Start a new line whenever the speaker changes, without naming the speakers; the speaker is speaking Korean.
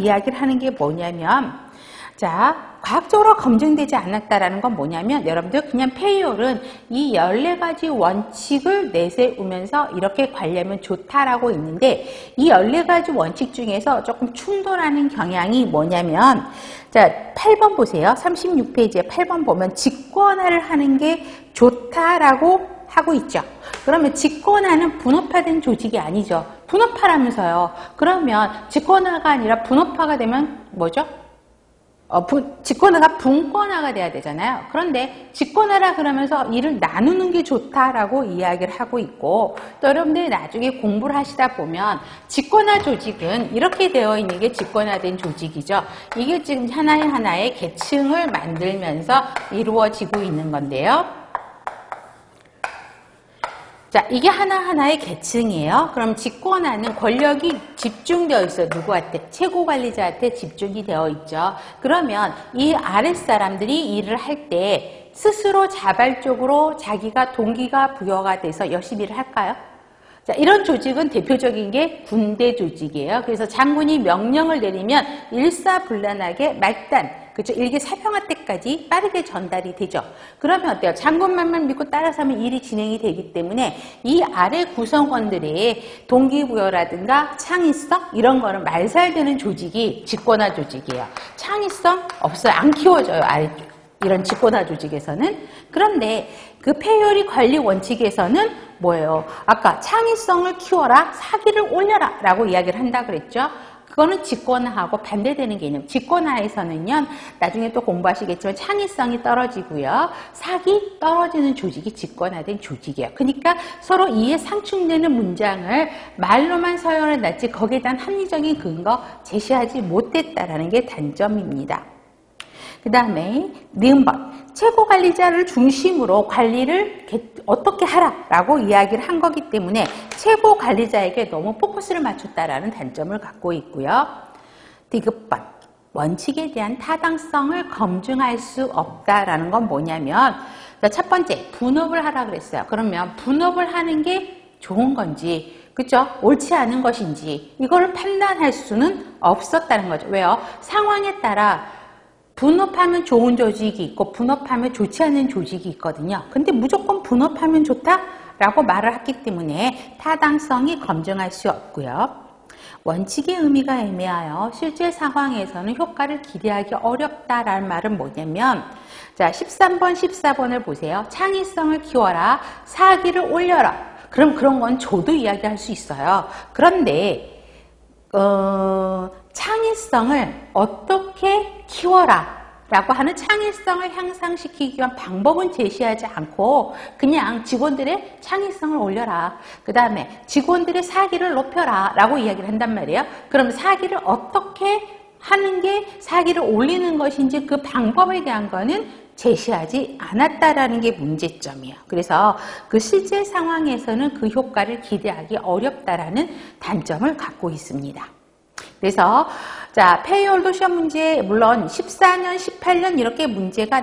이야기를 하는 게 뭐냐면, 자, 과학적으로 검증되지 않았다라는 건 뭐냐면, 여러분들 그냥 페이올은 이 14가지 원칙을 내세우면서 이렇게 관리하면 좋다라고 있는데, 이 14가지 원칙 중에서 조금 충돌하는 경향이 뭐냐면, 자, 8번 보세요. 36페이지에 8번 보면 직권화를 하는 게 좋다라고 하고 있죠. 그러면 직권화는 분업화된 조직이 아니죠. 분업화라면서요. 그러면 직권화가 아니라 분업화가 되면 뭐죠? 직권화가 분권화가 돼야 되잖아요. 그런데 직권화라 그러면서 일을 나누는 게 좋다라고 이야기를 하고 있고, 또 여러분들이 나중에 공부를 하시다 보면 직권화 조직은 이렇게 되어 있는 게 직권화된 조직이죠. 이게 지금 하나의 계층을 만들면서 이루어지고 있는 건데요. 자, 이게 하나하나의 계층이에요. 그럼 직권화는 권력이 집중되어 있어요. 누구한테? 최고관리자한테 집중이 되어 있죠. 그러면 이 아랫사람들이 일을 할 때 스스로 자발적으로 자기가 동기가 부여가 돼서 열심히 일을 할까요? 자, 이런 조직은 대표적인 게 군대 조직이에요. 그래서 장군이 명령을 내리면 일사불란하게 말단, 그렇죠? 일개 사병하 때까지 빠르게 전달이 되죠. 그러면 어때요? 장군만만 믿고 따라서 하면 일이 진행이 되기 때문에 이 아래 구성원들의 동기부여라든가 창의성 이런 거는 말살되는 조직이 직권화 조직이에요. 창의성 없어요. 안 키워져요. 아래쪽. 이런 직권화 조직에서는. 그런데 그 페이오리 관리 원칙에서는 뭐예요? 아까 창의성을 키워라, 사기를 올려라 라고 이야기를 한다 그랬죠. 그거는 직권화하고 반대되는 개념. 직권화에서는요, 나중에 또 공부하시겠지만 창의성이 떨어지고요, 사기 떨어지는 조직이 직권화된 조직이에요. 그러니까 서로 이해 상충되는 문장을 말로만 서열해 놨지 거기에 대한 합리적인 근거 제시하지 못했다라는 게 단점입니다. 그 다음에 니은번, 최고관리자를 중심으로 관리를 어떻게 하라라고 이야기를 한 거기 때문에 최고관리자에게 너무 포커스를 맞췄다라는 단점을 갖고 있고요. 디귿번, 원칙에 대한 타당성을 검증할 수 없다라는 건 뭐냐면, 첫 번째, 분업을 하라 그랬어요. 그러면 분업을 하는 게 좋은 건지, 그죠? 옳지 않은 것인지 이거를 판단할 수는 없었다는 거죠. 왜요? 상황에 따라 분업하면 좋은 조직이 있고 분업하면 좋지 않은 조직이 있거든요. 근데 무조건 분업하면 좋다라고 말을 했기 때문에 타당성이 검증할 수 없고요. 원칙의 의미가 애매하여 실제 상황에서는 효과를 기대하기 어렵다라는 말은 뭐냐면, 자, 13번, 14번을 보세요. 창의성을 키워라, 사기를 올려라. 그럼 그런 건 저도 이야기할 수 있어요. 그런데 창의성을 어떻게 키워라 라고 하는 창의성을 향상시키기 위한 방법은 제시하지 않고 그냥 직원들의 창의성을 올려라, 그 다음에 직원들의 사기를 높여라 라고 이야기를 한단 말이에요. 그럼 사기를 어떻게 하는 게 사기를 올리는 것인지 그 방법에 대한 거는 제시하지 않았다라는 게 문제점이에요. 그래서 그 실제 상황에서는 그 효과를 기대하기 어렵다라는 단점을 갖고 있습니다. 그래서 자, 페이올도 시험 문제 물론 14년, 18년 이렇게 문제가